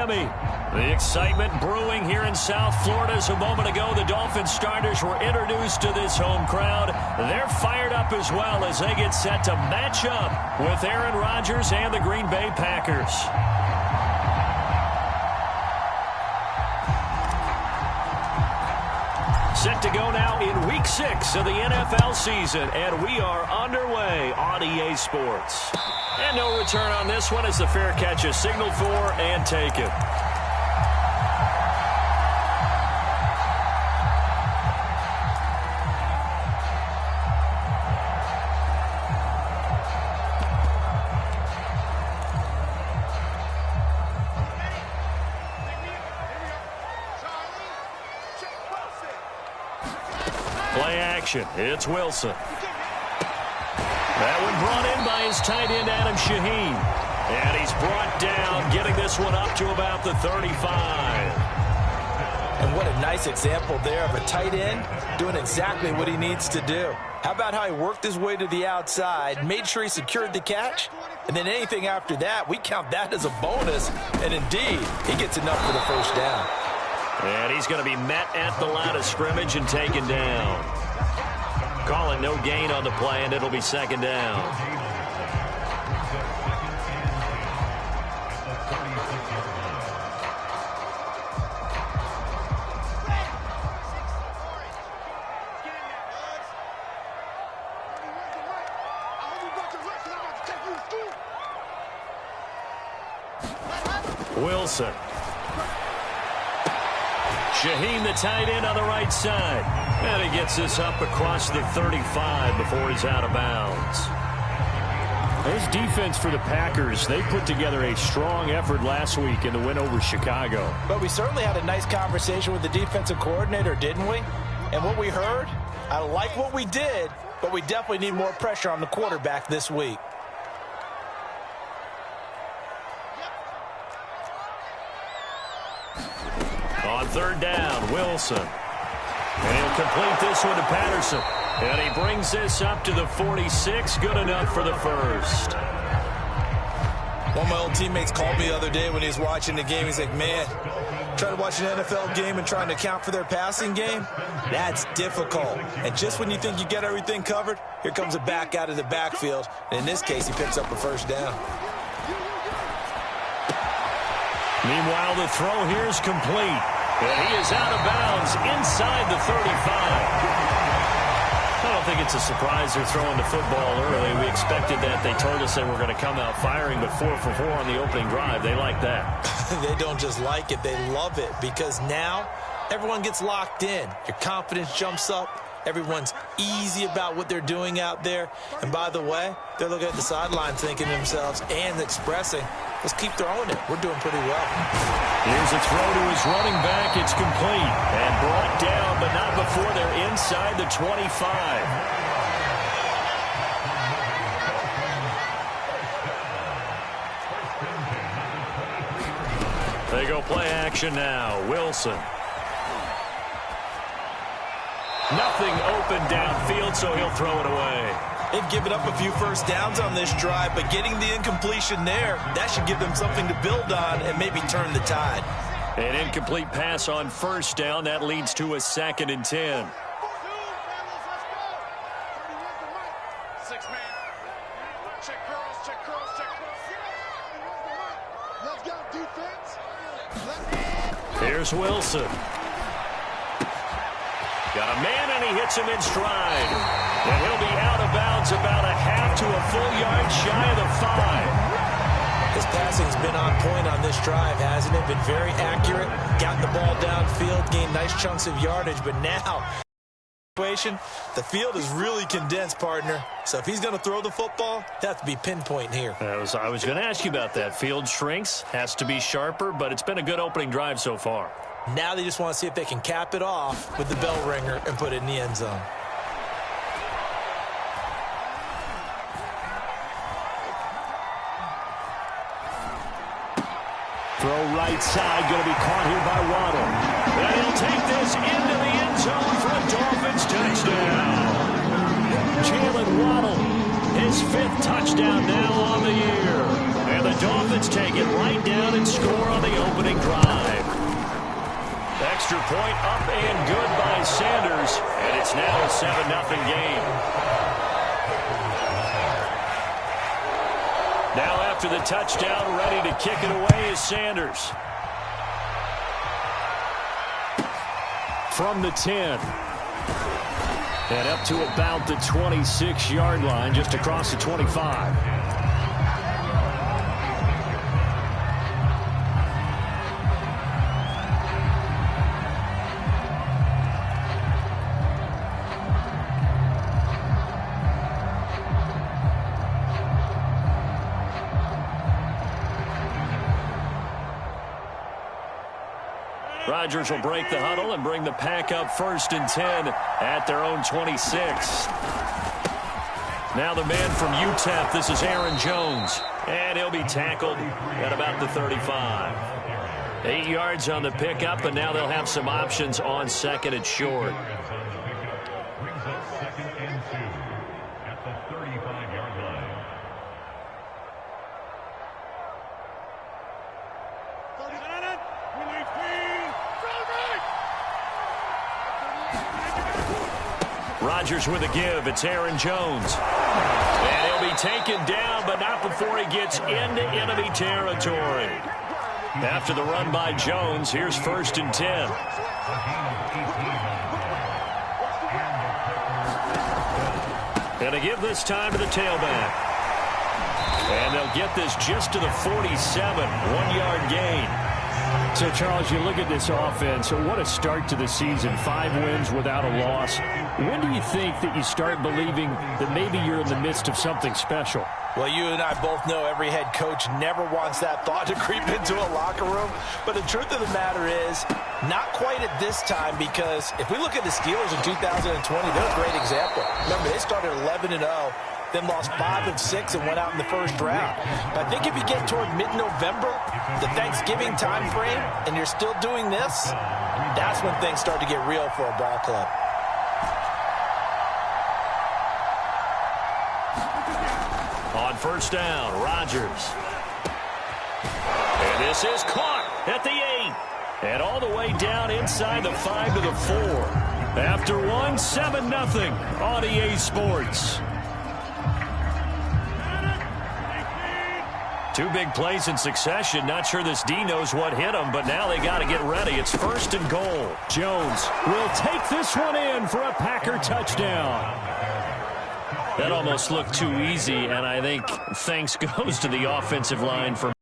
Miami. The excitement brewing here in South Florida as a moment ago the Dolphins starters were introduced to this home crowd. They're fired up as well as they get set to match up with Aaron Rodgers and the Green Bay Packers. Set to go now in Week 6 of the NFL season, and we are underway on EA Sports. And no return on this one as the fair catch is signaled for and taken. Play action. It's Wilson. That one brought in by his tight end, Adam Shaheen. And he's brought down, getting this one up to about the 35. And what a nice example there of a tight end doing exactly what he needs to do. How about how he worked his way to the outside, made sure he secured the catch, and then anything after that, we count that as a bonus. And indeed, he gets enough for the first down. And he's going to be met at the line of scrimmage and taken down. Call it no gain on the play, and it'll be second down. Wilson. Shaheen, the tight end, on the right side. And he gets this up across the 35 before he's out of bounds. There's defense for the Packers. They put together a strong effort last week in the win over Chicago. But we certainly had a nice conversation with the defensive coordinator, didn't we? And what we heard, I like what we did, but we definitely need more pressure on the quarterback this week. On third down, Wilson. And he'll complete this one to Patterson. And he brings this up to the 46. Good enough for the first. One of my old teammates called me the other day when he was watching the game. He's like, man, trying to watch an NFL game and trying to account for their passing game, that's difficult. And just when you think you get everything covered, here comes a back out of the backfield. And in this case, he picks up a first down. Meanwhile, the throw here is complete. And he is out of bounds inside the 35. I don't think it's a surprise they're throwing the football early. We expected that. They told us they were going to come out firing, but 4 for 4 on the opening drive. They like that. They don't just like it, they love it, because now everyone gets locked in. Your confidence jumps up. Everyone's easy about what they're doing out there. And by the way, they're looking at the sideline thinking to themselves and expressing, let's keep throwing it. We're doing pretty well. Here's a throw to his running back. It's complete and brought down, but not before they're inside the 25. They go play action now. Wilson. Nothing open downfield, so he'll throw it away. They've given up a few first downs on this drive, but getting the incompletion there, that should give them something to build on and maybe turn the tide. An incomplete pass on first down. That leads to a 2nd and 10. Here's Wilson. Got a man, and he hits him in stride. And he'll be out of bounds about a half to a full yard shy of the 5. His passing's been on point on this drive, hasn't it? Been very accurate. Got the ball downfield, gained nice chunks of yardage, but now the field is really condensed, partner. So if he's going to throw the football, that has to be pinpoint here. I was going to ask you about that. Field shrinks, has to be sharper, but it's been a good opening drive so far. Now they just want to see if they can cap it off with the bell ringer and put it in the end zone. Throw right side, going to be caught here by Waddle. And he'll take this into the end zone for a Dolphins touchdown. Jalen Waddle, his 5th touchdown now on the year. And the Dolphins take it right down and score on the opening extra point up and good by Sanders, and it's now a 7-0 game. Now after the touchdown, ready to kick it away is Sanders. From the 10. And up to about the 26-yard line, just across the 25. Rodgers will break the huddle and bring the pack up 1st and 10 at their own 26. Now the man from UTEP, this is Aaron Jones. And he'll be tackled at about the 35. 8 yards on the pickup, and now they'll have some options on 2nd and short. Brings up 2nd and 2 at the 35-yard line. Rodgers with a give. It's Aaron Jones. And he'll be taken down, but not before he gets into enemy territory. After the run by Jones, here's 1st and 10. And a give this time to the tailback. And they'll get this just to the 47. 1-yard gain. So, Charles, you look at this offense, what a start to the season. 5 wins without a loss. When do you think that you start believing that maybe you're in the midst of something special? Well, you and I both know every head coach never wants that thought to creep into a locker room. But the truth of the matter is, not quite at this time, because if we look at the Steelers in 2020, they're a great example. Remember, they started 11-0. Then lost 5 of 6 and went out in the 1st round. But I think if you get toward mid-November, the Thanksgiving time frame, and you're still doing this, that's when things start to get real for a ball club. On 1st down, Rodgers. And this is caught at the 8. And all the way down inside the 5 to the 4. After 1, 7-0 on EA Sports. 2 big plays in succession. Not sure this D knows what hit him, but now they got to get ready. It's 1st and goal. Jones will take this one in for a Packer touchdown. That almost looked too easy, and I think thanks goes to the offensive line for.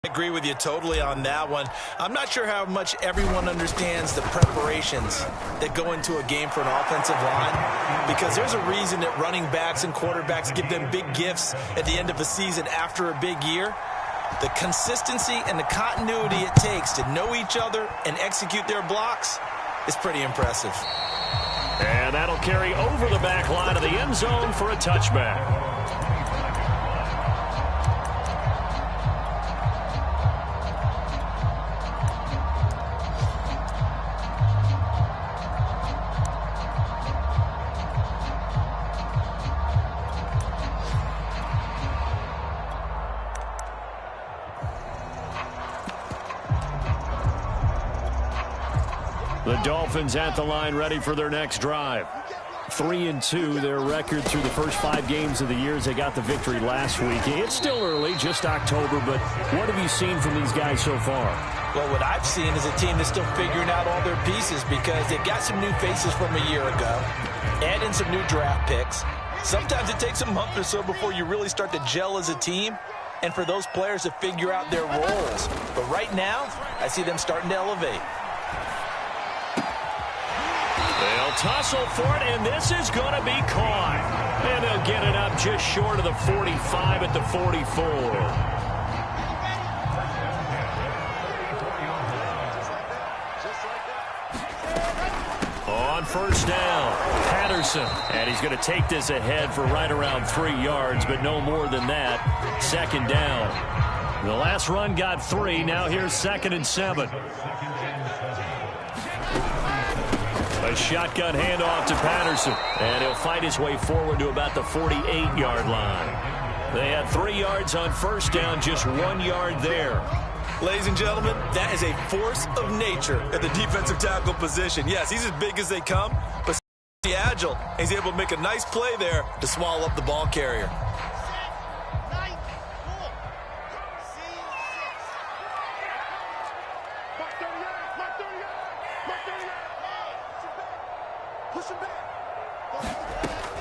I agree with you totally on that one. I'm not sure how much everyone understands the preparations that go into a game for an offensive line, because there's a reason that running backs and quarterbacks give them big gifts at the end of a season after a big year. The consistency and the continuity it takes to know each other and execute their blocks is pretty impressive. And that'll carry over the back line of the end zone for a touchback. The Dolphins at the line, ready for their next drive. 3-2, their record through the first 5 games of the year as they got the victory last week. It's still early, just October, but what have you seen from these guys so far? Well, what I've seen is a team that's still figuring out all their pieces, because they've got some new faces from a year ago, add in some new draft picks. Sometimes it takes a month or so before you really start to gel as a team, and for those players to figure out their roles. But right now, I see them starting to elevate. They'll tussle for it, and this is going to be caught. And they'll get it up just short of the 45 at the 44. On 1st down, Patterson. And he's going to take this ahead for right around 3 yards, but no more than that. 2nd down. The last run got 3. Now here's 2nd and 7. A shotgun handoff to Patterson, and he'll fight his way forward to about the 48-yard line. They had 3 yards on 1st down, just 1 yard there. Ladies and gentlemen, that is a force of nature at the defensive tackle position. Yes, he's as big as they come, but agile. He's able to make a nice play there to swallow up the ball carrier.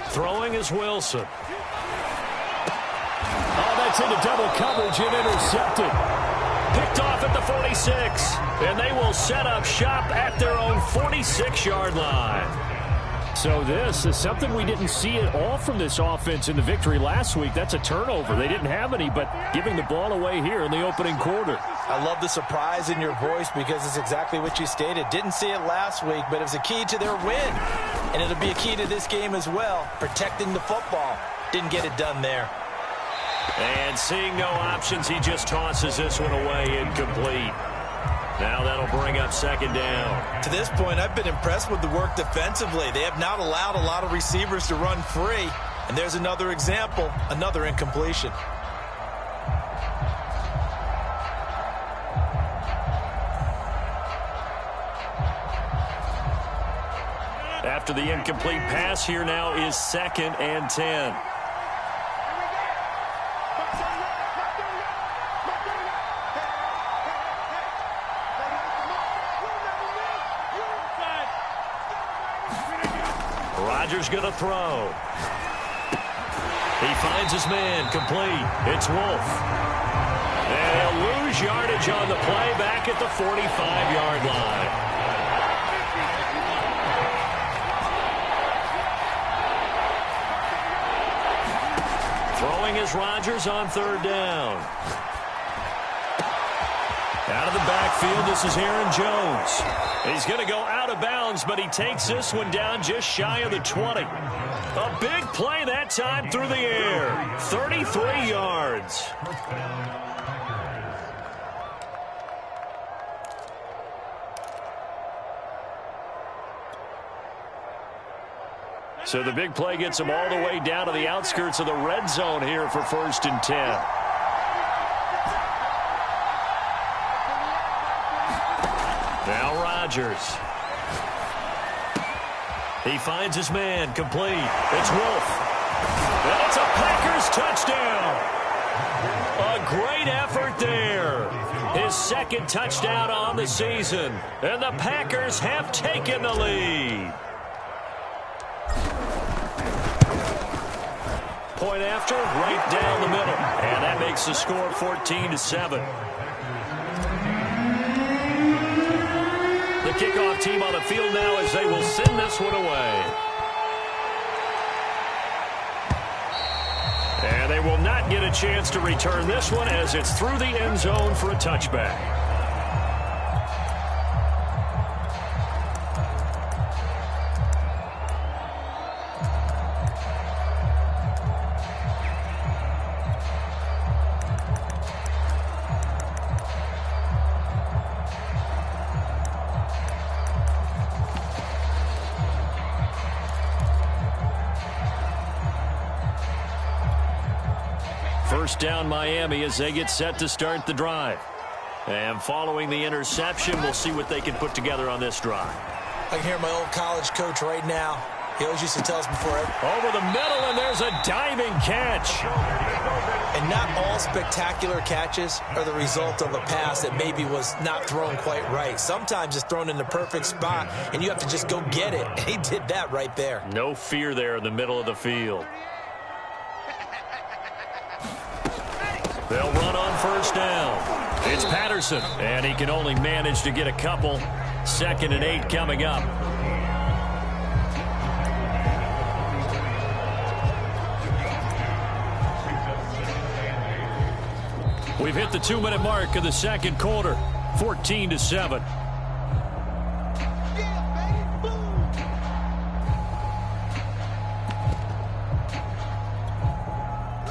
Throwing is Wilson. Oh, that's into double coverage and intercepted. Picked off at the 46. And they will set up shop at their own 46-yard line. So this is something we didn't see at all from this offense in the victory last week. That's a turnover. They didn't have any, but giving the ball away here in the opening quarter. I love the surprise in your voice because it's exactly what you stated. Didn't see it last week, but it was a key to their win. And it'll be a key to this game as well, protecting the football. Didn't get it done there. And seeing no options, he just tosses this one away incomplete. Now that'll bring up second down. To this point, I've been impressed with the work defensively. They have not allowed a lot of receivers to run free. And there's another example, another incompletion. After the incomplete pass, here now is 2nd and 10. Rodgers going to throw. He finds his man, complete. It's Wolf. And he'll lose yardage on the play back at the 45-yard line. Throwing is Rodgers on 3rd down. Out of the backfield, this is Aaron Jones. He's going to go out of bounds, but he takes this one down just shy of the 20. A big play that time through the air. 33 yards. So the big play gets him all the way down to the outskirts of the red zone here for 1st and 10. Now Rodgers. He finds his man, complete. It's Wolf. And it's a Packers touchdown. A great effort there. His 2nd touchdown on the season. And the Packers have taken the lead. Point after, right down the middle. And that makes the score 14-7. The kickoff team on the field now as they will send this one away. And they will not get a chance to return this one as it's through the end zone for a touchback. First down Miami as they get set to start the drive. And following the interception, we'll see what they can put together on this drive. I can hear my old college coach right now. He always used to tell us before. Over the middle, and there's a diving catch. And not all spectacular catches are the result of a pass that maybe was not thrown quite right. Sometimes it's thrown in the perfect spot, and you have to just go get it. And he did that right there. No fear there in the middle of the field. They'll run on first down. It's Patterson, and he can only manage to get a couple. 2nd and 8 coming up. We've hit the 2-minute mark of the 2nd quarter. 14-7.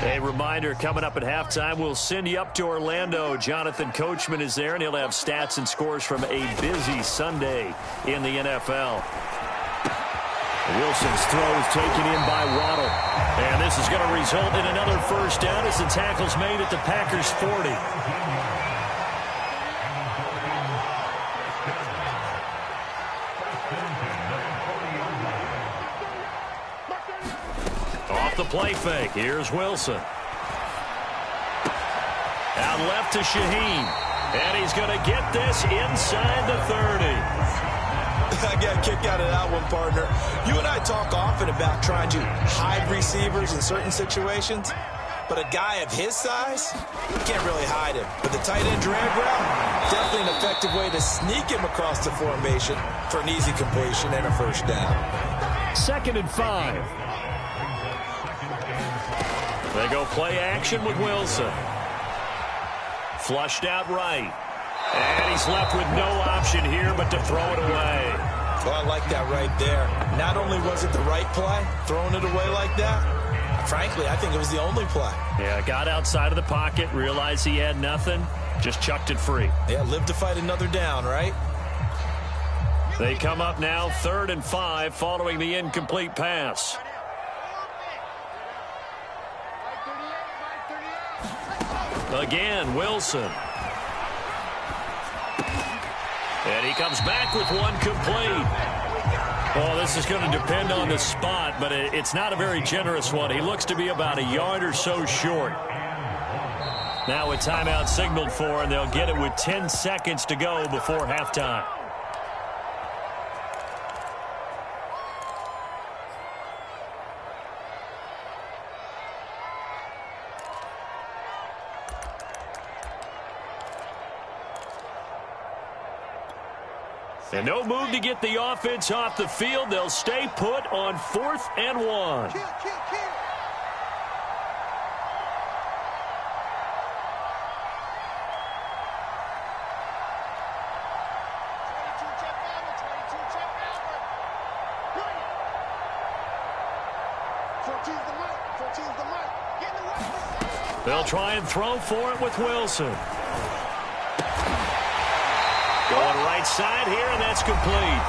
A reminder, coming up at halftime, we'll send you up to Orlando. Jonathan Coachman is there, and he'll have stats and scores from a busy Sunday in the NFL. Wilson's throw is taken in by Waddle. And this is going to result in another first down as the tackle's made at the Packers' 40. play fake. Here's Wilson. Out left to Shaheen. And he's going to get this inside the 30. I got a kick out of that one, partner. You and I talk often about trying to hide receivers in certain situations. But a guy of his size, you can't really hide him. But the tight end drag route, definitely an effective way to sneak him across the formation for an easy completion and a first down. 2nd and 5. They go play action with Wilson. Flushed out right. And he's left with no option here but to throw it away. Well, I like that right there. Not only was it the right play, throwing it away like that, frankly, I think it was the only play. Yeah, got outside of the pocket, realized he had nothing, just chucked it free. Yeah, live to fight another down, right? They come up now 3rd and 5 following the incomplete pass. Again, Wilson. And he comes back with one complete. Well, this is going to depend on the spot, but it's not a very generous one. He looks to be about a yard or so short. Now a timeout signaled for, and they'll get it with 10 seconds to go before halftime. And no move to get the offense off the field. They'll stay put on 4th and 1. They'll try and throw for it with Wilson. Going right side here, and that's complete.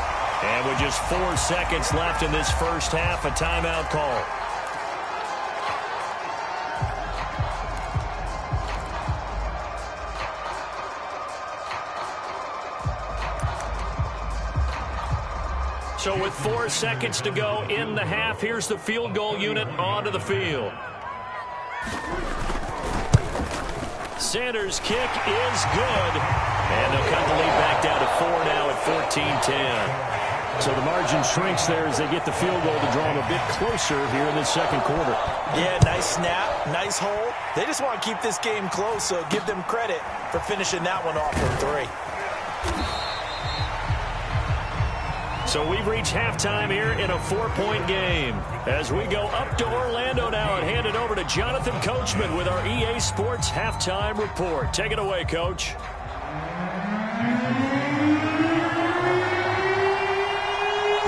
And with just 4 seconds left in this first half, a timeout call. So with 4 seconds to go in the half, here's the field goal unit onto the field. Sanders' kick is good. And they'll cut the lead back down to 4 now at 14-10. So the margin shrinks there as they get the field goal to draw them a bit closer here in the 2nd quarter. Yeah, nice snap, nice hold. They just want to keep this game close, so give them credit for finishing that one off with 3. So we've reached halftime here in a 4-point game. As we go up to Orlando now and hand it over to Jonathan Coachman with our EA Sports Halftime Report. Take it away, Coach.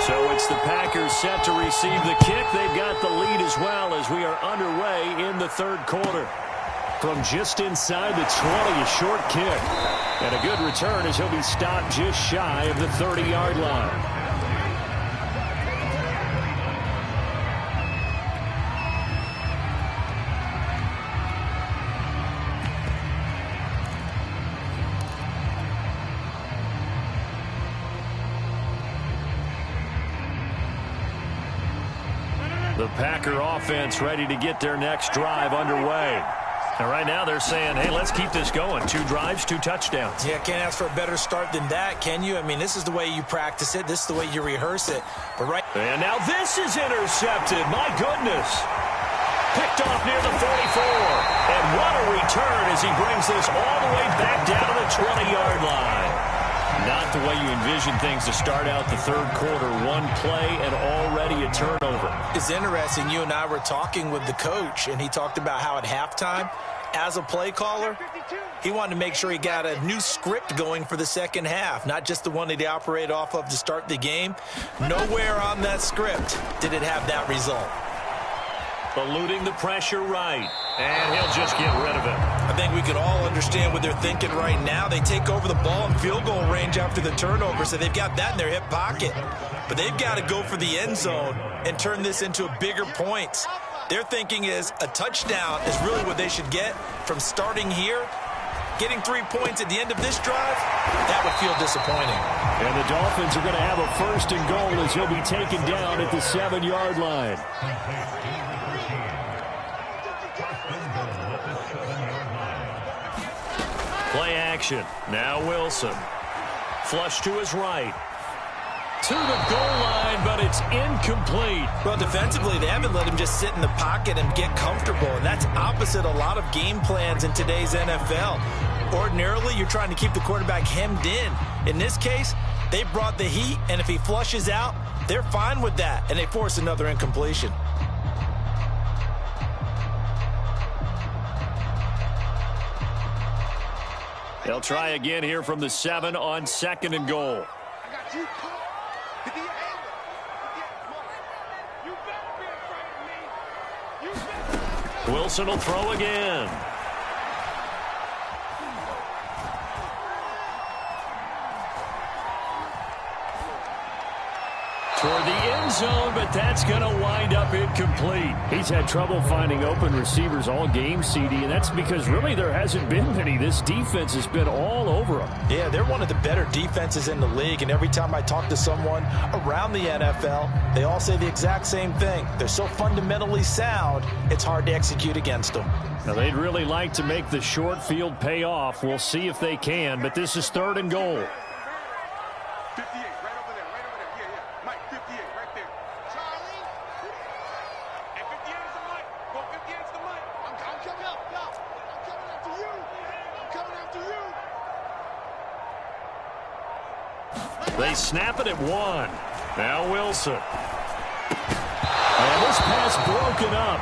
So it's the Packers set to receive the kick. They've got the lead as well as we are underway in the 3rd quarter. From just inside the 20, a short kick. And a good return as he'll be stopped just shy of the 30-yard line. The Packer offense ready to get their next drive underway. And right now they're saying, hey, let's keep this going. 2 drives, 2 touchdowns. Yeah, can't ask for a better start than that, can you? I mean, this is the way you practice it. This is the way you rehearse it. But right. And now this is intercepted. My goodness. Picked off near the 44. And what a return as he brings this all the way back down to the 20-yard line. Not the way you envision things to start out the 3rd quarter. 1 play and already a turnover. It's interesting. You and I were talking with the coach, and he talked about how at halftime, as a play caller, he wanted to make sure he got a new script going for the 2nd half, not just the one that he operated off of to start the game. Nowhere on that script did it have that result. Eluding the pressure right. And he'll just get rid of it. I think we could all understand what they're thinking right now. They take over the ball in field goal range after the turnover, so they've got that in their hip pocket. But they've got to go for the end zone and turn this into a bigger point. Their thinking is a touchdown is really what they should get from starting here. Getting 3 points at the end of this drive, that would feel disappointing. And the Dolphins are going to have a 1st and goal as he'll be taken down at the 7-yard line. Play action. Now Wilson. Flush to his right. To the goal line, but it's incomplete. Well, defensively, they haven't let him just sit in the pocket and get comfortable, and that's opposite a lot of game plans in today's NFL. Ordinarily, you're trying to keep the quarterback hemmed in. In this case, they brought the heat, and if he flushes out, they're fine with that, and they force another incompletion. They'll try again here from the 7 on 2nd and goal. Wilson will throw again. Toward the end zone, but that's going to wind up incomplete. He's had trouble finding open receivers all game, CD, and that's because really there hasn't been many. This defense has been all over them. Yeah, they're one of the better defenses in the league, and every time I talk to someone around the NFL, they all say the exact same thing. They're so fundamentally sound, it's hard to execute against them. Now, they'd really like to make the short field pay off. We'll see if they can, but this is 3rd and goal. They snap it at 1. Now Wilson. And this pass broken up.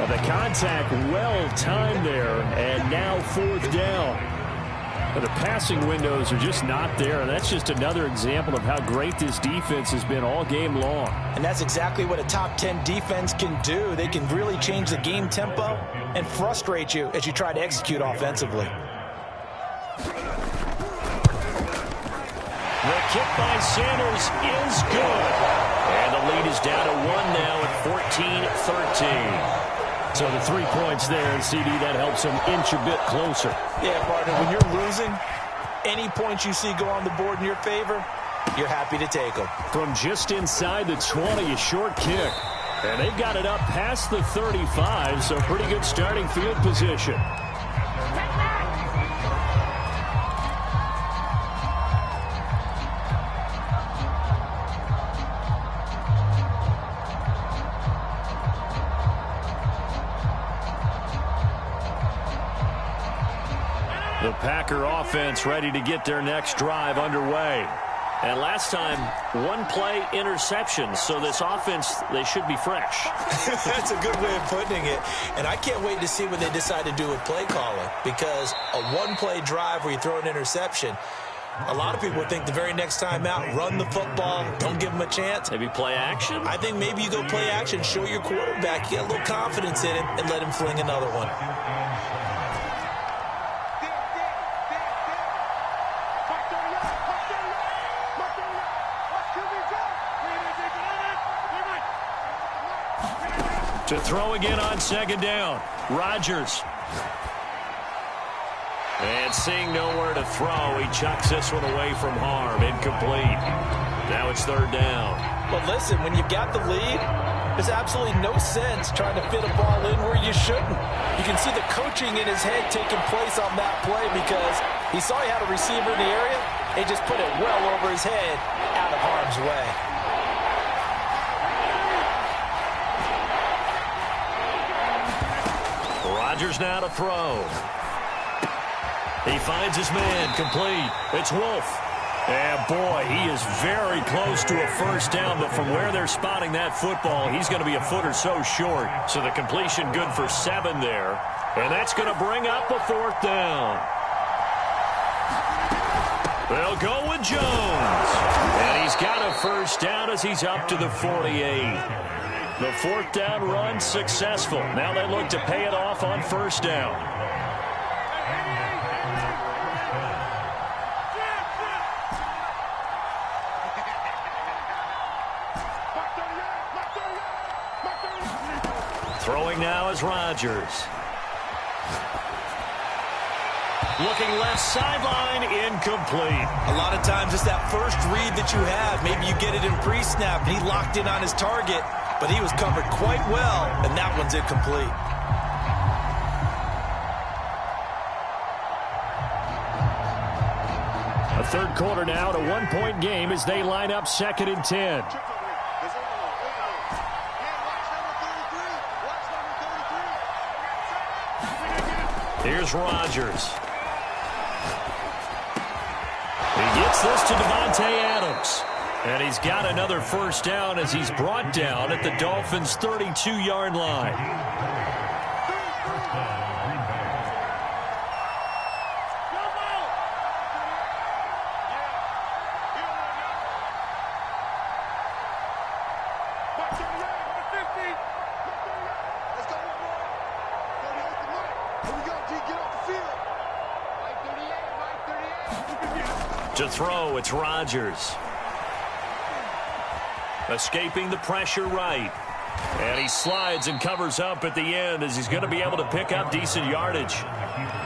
The contact well timed there, and now 4th down. The passing windows are just not there, and that's just another example of how great this defense has been all game long. And that's exactly what a top 10 defense can do. They can really change the game tempo and frustrate you as you try to execute offensively. The kick by Sanders is good. And the lead is down to 1 now at 14-13. So the 3 points there, and CD, that helps them inch a bit closer. Yeah, partner, when you're losing, any points you see go on the board in your favor, you're happy to take them. From just inside the 20, a short kick. And they've got it up past the 35, so pretty good starting field position. The Packer offense ready to get their next drive underway. And last time, 1 play interception. So this offense, they should be fresh. That's a good way of putting it. And I can't wait to see what they decide to do with play calling. Because a 1-play drive where you throw an interception, a lot of people think the very next time out, run the football, don't give them a chance. Maybe play action? I think maybe you go play action, show your quarterback, get a little confidence in him, and let him fling another one. To throw again on 2nd down. Rodgers. And seeing nowhere to throw, he chucks this one away from harm. Incomplete. Now it's 3rd down. Well, listen, when you've got the lead, there's absolutely no sense trying to fit a ball in where you shouldn't. You can see the coaching in his head taking place on that play because he saw he had a receiver in the area. He just put it well over his head out of harm's way. Rodgers now to throw. He finds his man, complete. It's Wolf. And boy, he is very close to a 1st down, but from where they're spotting that football, he's going to be a foot or so short. So the completion good for 7 there. And that's going to bring up a 4th down. They'll go with Jones. And he's got a 1st down as he's up to the 48. The 4th down run successful. Now they look to pay it off on 1st down. Throwing now is Rodgers. Looking left sideline, incomplete. A lot of times it's that first read that you have. Maybe you get it in pre-snap, and he locked in on his target, but he was covered quite well, and that one's incomplete. A third quarter now, a one-point game as they line up 2nd and 10. Here's Rodgers. He gets this to Davante Adams. And he's got another first down as he's brought down at the Dolphins' 32-yard line. To throw, it's Rodgers. Escaping the pressure right. And he slides and covers up at the end as he's going to be able to pick up decent yardage.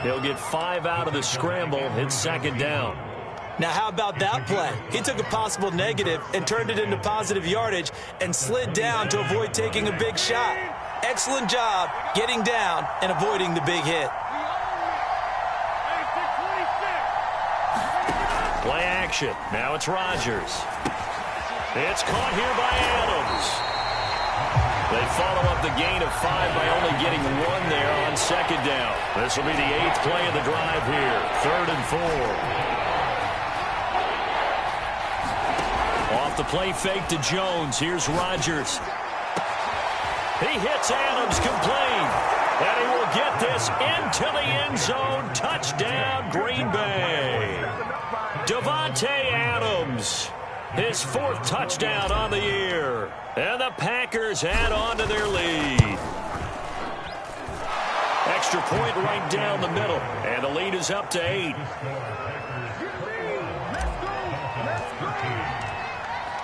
He'll get 5 out of the scramble. It's 2nd down. Now, how about that play? He took a possible negative and turned it into positive yardage and slid down to avoid taking a big shot. Excellent job getting down and avoiding the big hit. Play action. Now it's Rodgers. It's caught here by Adams. They follow up the gain of 5 by only getting 1 there on 2nd down. This will be the 8th play of the drive here. 3rd and 4. Off the play fake to Jones. Here's Rodgers. He hits Adams complete. And he will get this into the end zone. Touchdown, Green Bay. Davante Adams, his 4th touchdown on the year. And the Packers add on to their lead. Extra point right down the middle. And the lead is up to 8.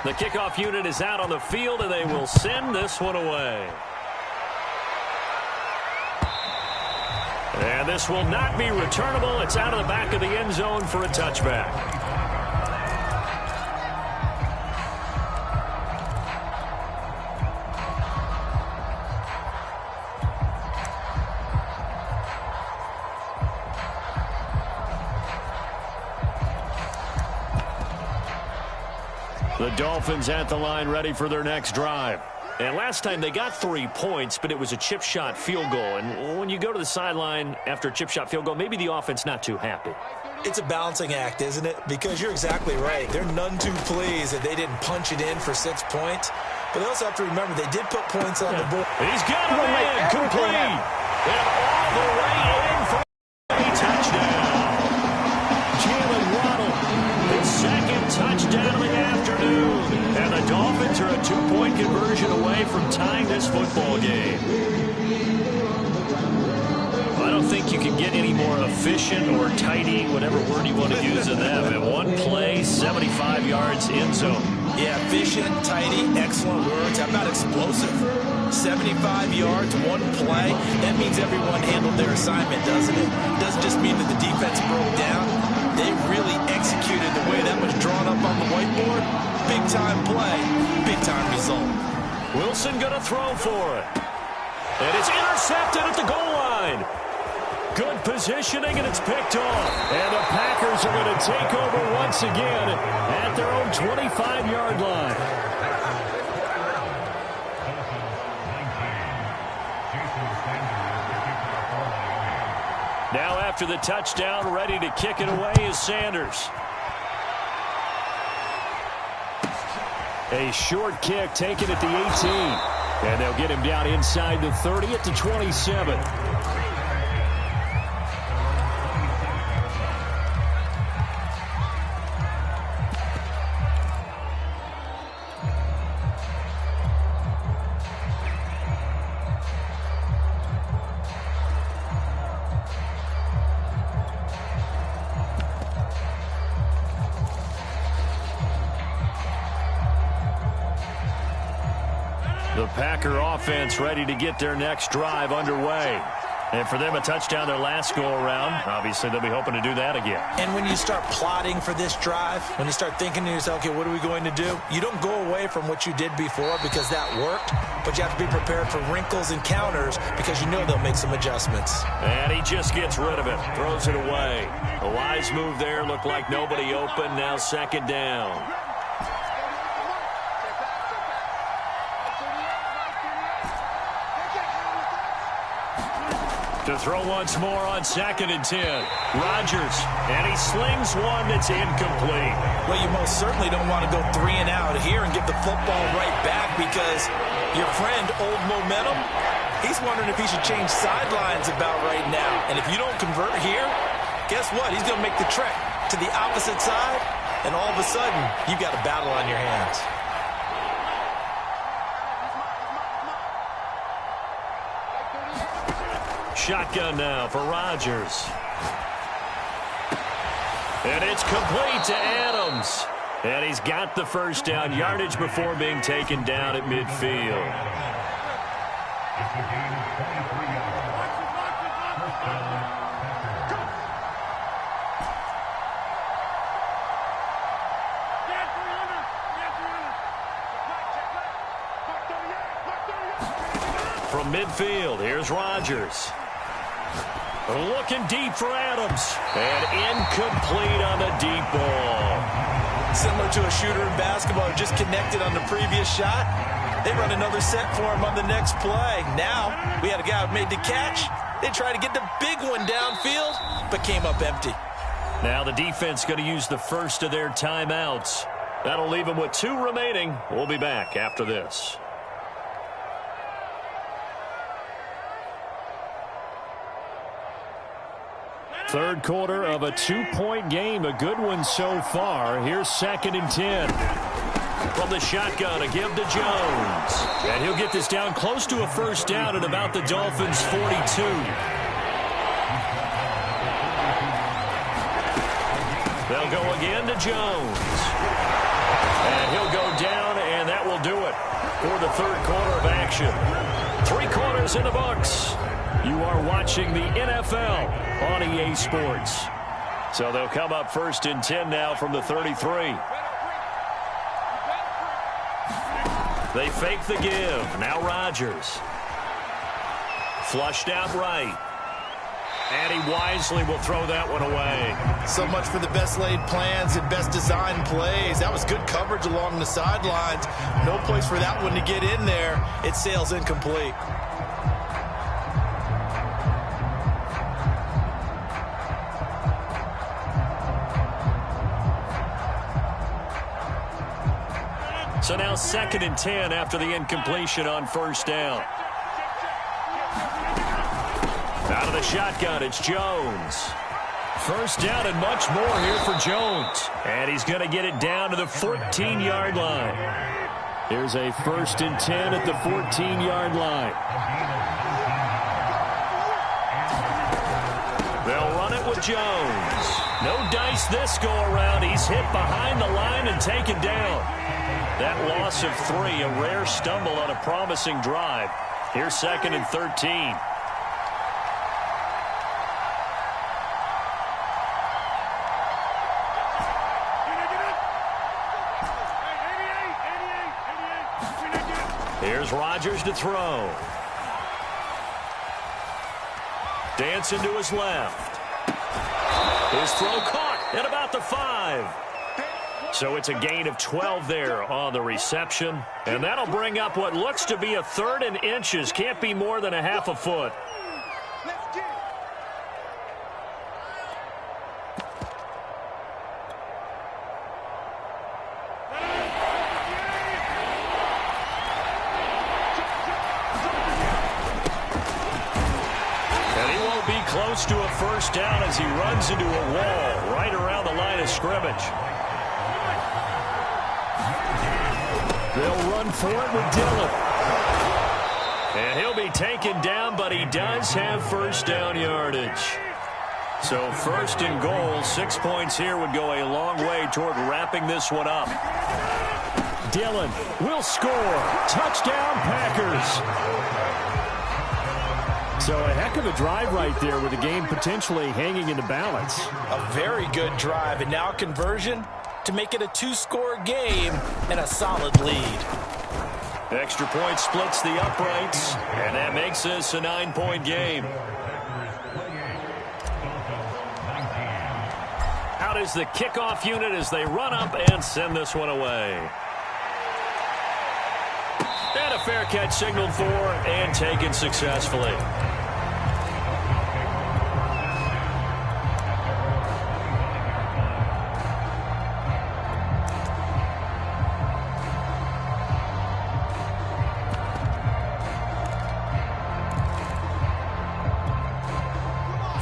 The kickoff unit is out on the field, and they will send this one away. And this will not be returnable. It's out of the back of the end zone for a touchback. The Dolphins at the line ready for their next drive. And last time they got 3 points, but it was a chip shot field goal. And when you go to the sideline after a chip shot field goal, maybe the offense not too happy. It's a balancing act, isn't it? Because you're exactly right. They're none too pleased that they didn't punch it in for 6 points. But they also have to remember they did put points on the board. He's got it in, complete. And all the way in for a touchdown. Jalen Waddle, his 2nd touchdown of the afternoon. And the Dolphins are a 2-point conversion away from tying this football game. I don't think you can get any more efficient or tidy, whatever word you want to use in that. In one play, 75 yards in zone. Yeah, efficient, tidy, excellent words. How about explosive? 75 yards, 1 play. That means everyone handled their assignment, doesn't it? Doesn't just mean that the defense broke down. They really executed the way that was drawn up on the whiteboard. Big-time play, big-time result. Wilson going to throw for it. And it's intercepted at the goal line. Good positioning, and it's picked off. And the Packers are going to take over once again at their own 25-yard line. Now after the touchdown, ready to kick it away is Sanders. A short kick taken at the 18. And they'll get him down inside the 30 at the 27. The Packer offense ready to get their next drive underway. And for them, a touchdown their last go-around. Obviously, they'll be hoping to do that again. And when you start plotting for this drive, when you start thinking to yourself, okay, what are we going to do? You don't go away from what you did before because that worked, but you have to be prepared for wrinkles and counters because you know they'll make some adjustments. And he just gets rid of it, throws it away. A wise move there, looked like nobody open, now second down. To throw once more on 2nd and 10. Rodgers, and he slings one that's incomplete. Well, you most certainly don't want to go 3 and out here and give the football right back because your friend, Old Momentum, he's wondering if he should change sidelines about right now. And if you don't convert here, guess what? He's going to make the trek to the opposite side, and all of a sudden, you've got a battle on your hands. Shotgun now for Rodgers. And it's complete to Adams. And he's got the first down, yardage before being taken down at midfield. It's a gain of 23 yards. First down, Packers. From midfield, here's Rodgers. Looking deep for Adams. And incomplete on the deep ball. Similar to a shooter in basketball who just connected on the previous shot. They run another set for him on the next play. Now, we had a guy who made the catch. They tried to get the big one downfield, but came up empty. Now the defense going to use the first of their timeouts. That'll leave them with 2 remaining. We'll be back after this. Third quarter of a 2-point game. A good one so far. Here's 2nd and 10. From the shotgun, a give to Jones. And he'll get this down close to a first down at about the Dolphins' 42. They'll go again to Jones. And he'll go down, and that will do it for the third quarter of action. 3 quarters in the books. You are watching the NFL on EA Sports. So they'll come up 1st and 10 now from the 33. They fake the give. Now Rodgers. Flushed out right. And he wisely will throw that one away. So much for the best laid plans and best designed plays. That was good coverage along the sidelines. No place for that one to get in there. It sails incomplete. So now 2nd and 10 after the incompletion on first down. Out of the shotgun, it's Jones. First down and much more here for Jones. And he's going to get it down to the 14-yard line. Here's a 1st and 10 at the 14-yard line. They'll run it with Jones. No dice this go-around. He's hit behind the line and taken down. That loss of 3, a rare stumble on a promising drive. Here's 2nd and 13. Here's Rodgers to throw. Dancing to his left. His throw caught at about the 5. So it's a gain of 12 there on the reception. And that'll bring up what looks to be a 3rd and inches. Can't be more than a half a foot. And he won't be close to a first down as he runs into a wall right around the line of scrimmage. They'll run for it with Dillon. And he'll be taken down, but he does have first down yardage. So 1st and goal, 6 points here would go a long way toward wrapping this one up. Dillon will score. Touchdown, Packers. So a heck of a drive right there with the game potentially hanging in the balance. A very good drive, and now a conversion to make it a two-score game and a solid lead. Extra point splits the uprights, and that makes this a 9-point game. Out is the kickoff unit as they run up and send this one away. And a fair catch signaled for and taken successfully.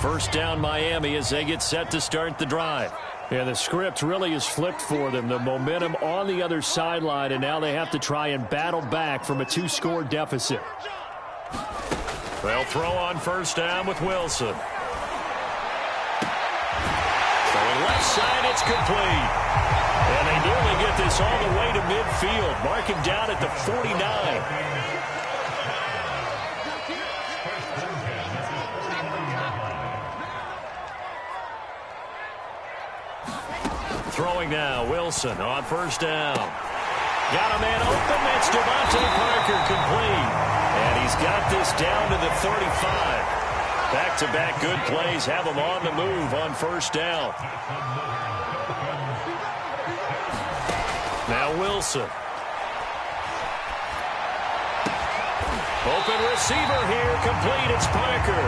First down Miami as they get set to start the drive. Yeah, the script really is flipped for them. The momentum on the other sideline, and now they have to try and battle back from a 2-score deficit. They'll throw on first down with Wilson. Throwing left side, it's complete. And they nearly get this all the way to midfield. Mark him down at the 49. Throwing now, Wilson on first down. Got a man open. That's Devontae Parker complete. And he's got this down to the 35. Back-to-back good plays have him on the move on first down. Now Wilson. Open receiver here, complete. It's Parker.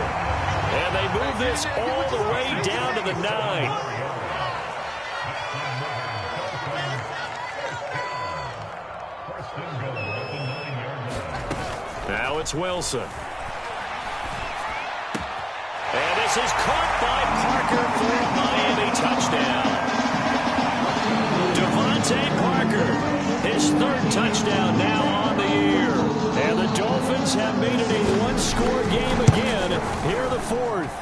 And they move this all the way down to the 9. Now it's Wilson. And this is caught by Parker for a Miami touchdown. Devontae Parker, his 3rd touchdown now on the year. And the Dolphins have made it a 1-score game again. Here the 4th.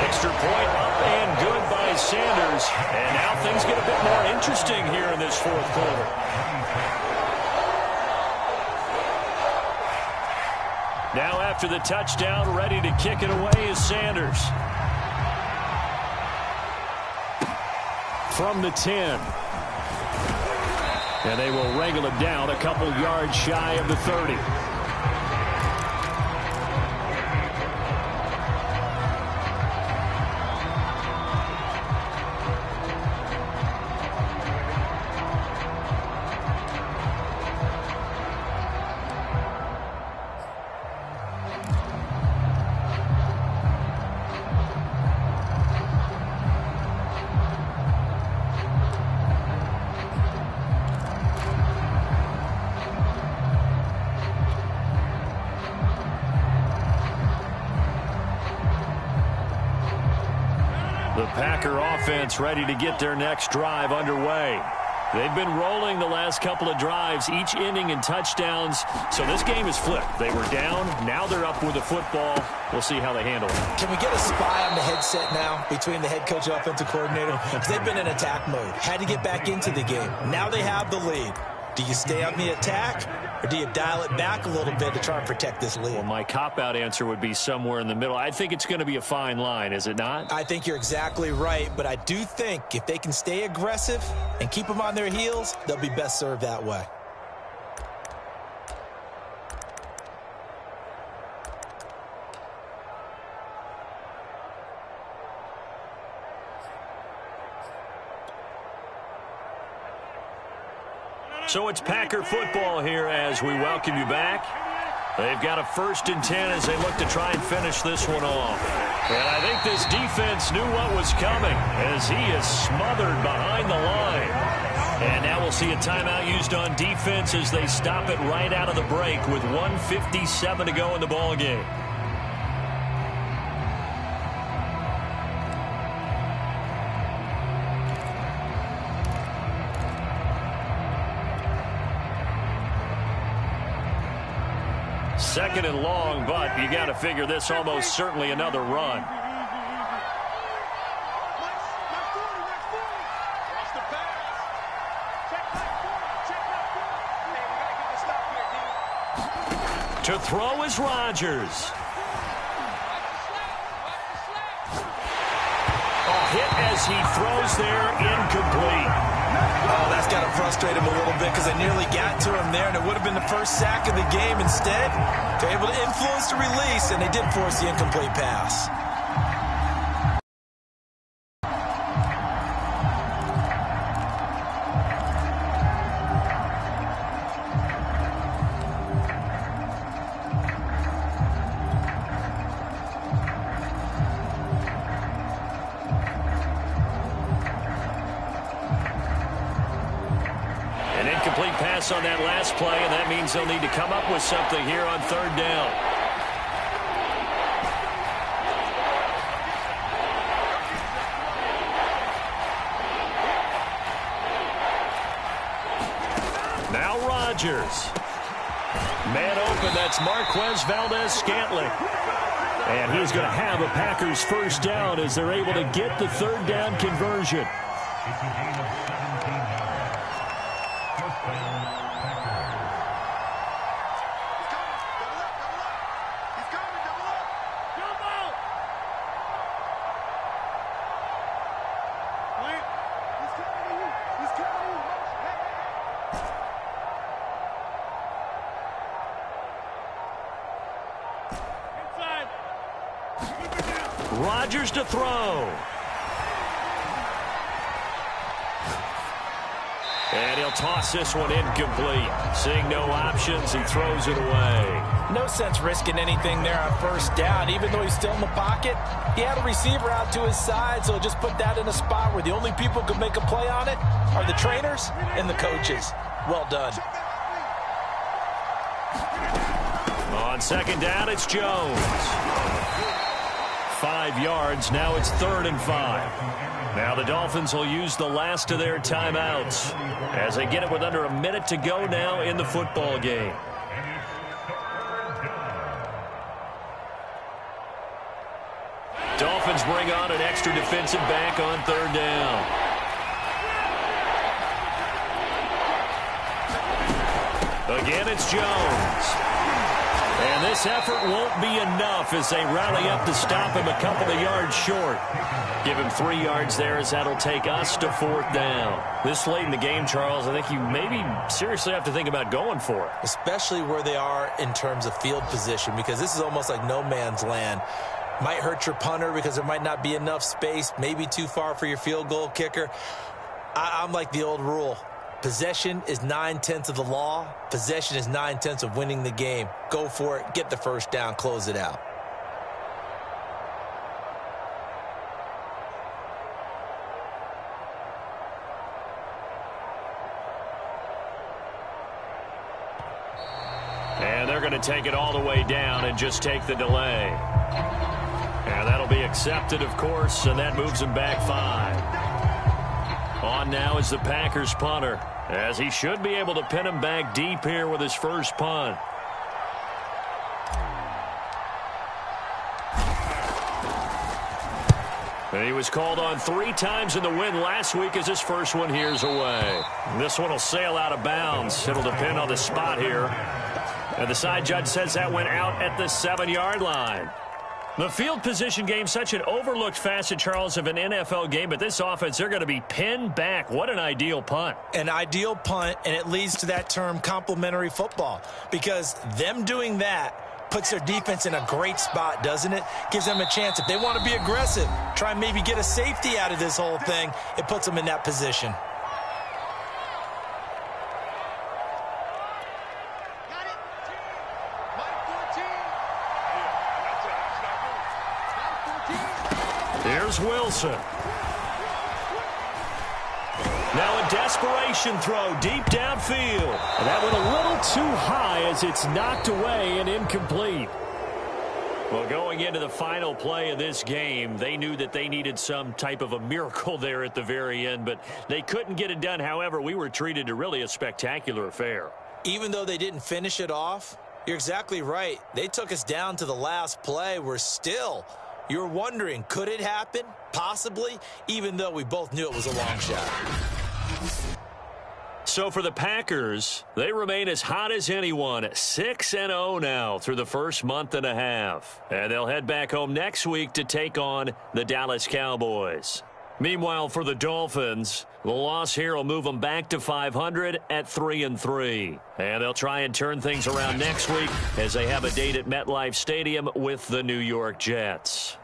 Extra point up and good by Sanders. And now things get a bit more interesting here in this 4th quarter. Now after the touchdown, ready to kick it away is Sanders. From the 10. And they will wrangle it down a couple yards shy of the 30. Packer offense ready to get their next drive underway. They've been rolling the last couple of drives, each inning in touchdowns. So this game is flipped. They were down. Now they're up with the football. We'll see how they handle it. Can we get a spy on the headset now between the head coach and offensive coordinator? Because they've been in attack mode. Had to get back into the game. Now they have the lead. Do you stay on the attack, or do you dial it back a little bit to try and protect this lead? Well, my cop-out answer would be somewhere in the middle. I think it's going to be a fine line, is it not? I think you're exactly right, but I do think if they can stay aggressive and keep them on their heels, they'll be best served that way. So it's Packer football here as we welcome you back. They've got a 1st and 10 as they look to try and finish this one off. And I think this defense knew what was coming as he is smothered behind the line. And now we'll see a timeout used on defense as they stop it right out of the break with 1:57 to go in the ball game. Second and long, but you got to figure this almost certainly another run. To throw is Rodgers. as he throws there, incomplete. Oh, that's got to frustrate him a little bit because they nearly got to him there, and it would have been the first sack of the game. Instead, they're able to influence the release, and they did force the incomplete pass. On that last play, and that means they'll need to come up with something here on third down. Now Rodgers. Man open, that's Marquez Valdez-Scantling. And he's going to have a Packers first down as they're able to get the third down conversion. It's a gain of 17 yards. First down, Packers. Rodgers to throw. And he'll toss this one incomplete. Seeing no options, he throws it away. No sense risking anything there on first down. Even though he's still in the pocket, he had a receiver out to his side, so just put that in a spot where the only people who can make a play on it are the trainers and the coaches. Well done. On second down, it's Jones. 5 yards. Now it's 3rd and 5. Now the Dolphins will use the last of their timeouts as they get it with under a minute to go now in the football game. Dolphins bring on an extra defensive back on 3rd down. Again, it's Jones. And this effort won't be enough as they rally up to stop him a couple of yards short. Give him 3 yards there as that'll take us to 4th down. This late in the game, Charles, I think you maybe seriously have to think about going for it. Especially where they are in terms of field position, because this is almost like no man's land. Might hurt your punter because there might not be enough space, maybe too far for your field goal kicker. I'm like the old rule. Possession is 9/10 of the law. Possession is 9/10 of winning the game. Go for it. Get the first down. Close it out. And they're going to take it all the way down and just take the delay. And that'll be accepted, of course, and that moves them back 5. On now is the Packers punter, as he should be able to pin him back deep here with his first punt. And he was called on 3 times in the win last week as his first one here's away. This one will sail out of bounds. It'll depend on the spot here. And the side judge says that went out at the 7-yard line. The field position game, such an overlooked facet, Charles, of an NFL game, but this offense, they're going to be pinned back. What an ideal punt. An ideal punt, and it leads to that term complementary football, because them doing that puts their defense in a great spot, doesn't it? Gives them a chance. If they want to be aggressive, try and maybe get a safety out of this whole thing, it puts them in that position. Here's Wilson. Now a desperation throw deep downfield. And that went a little too high as it's knocked away and incomplete. Well, going into the final play of this game, they knew that they needed some type of a miracle there at the very end, but they couldn't get it done. However, we were treated to really a spectacular affair. Even though they didn't finish it off, you're exactly right. They took us down to the last play. We're still... You're wondering, could it happen? Possibly, even though we both knew it was a long shot. So for the Packers, they remain as hot as anyone, 6-0 now through the first month and a half. And they'll head back home next week to take on the Dallas Cowboys. Meanwhile, for the Dolphins, the loss here will move them back to 500 at 3-3. And they'll try and turn things around next week as they have a date at MetLife Stadium with the New York Jets.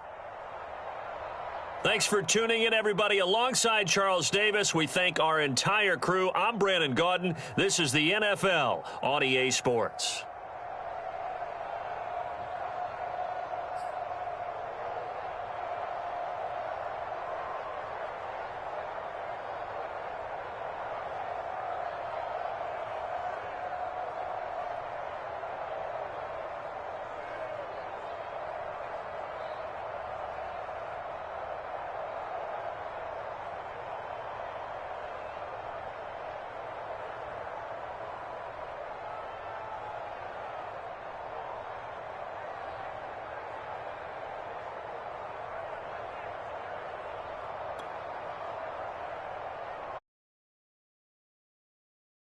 Thanks for tuning in, everybody. Alongside Charles Davis, we thank our entire crew. I'm Brandon Gaudin. This is the NFL on EA Sports.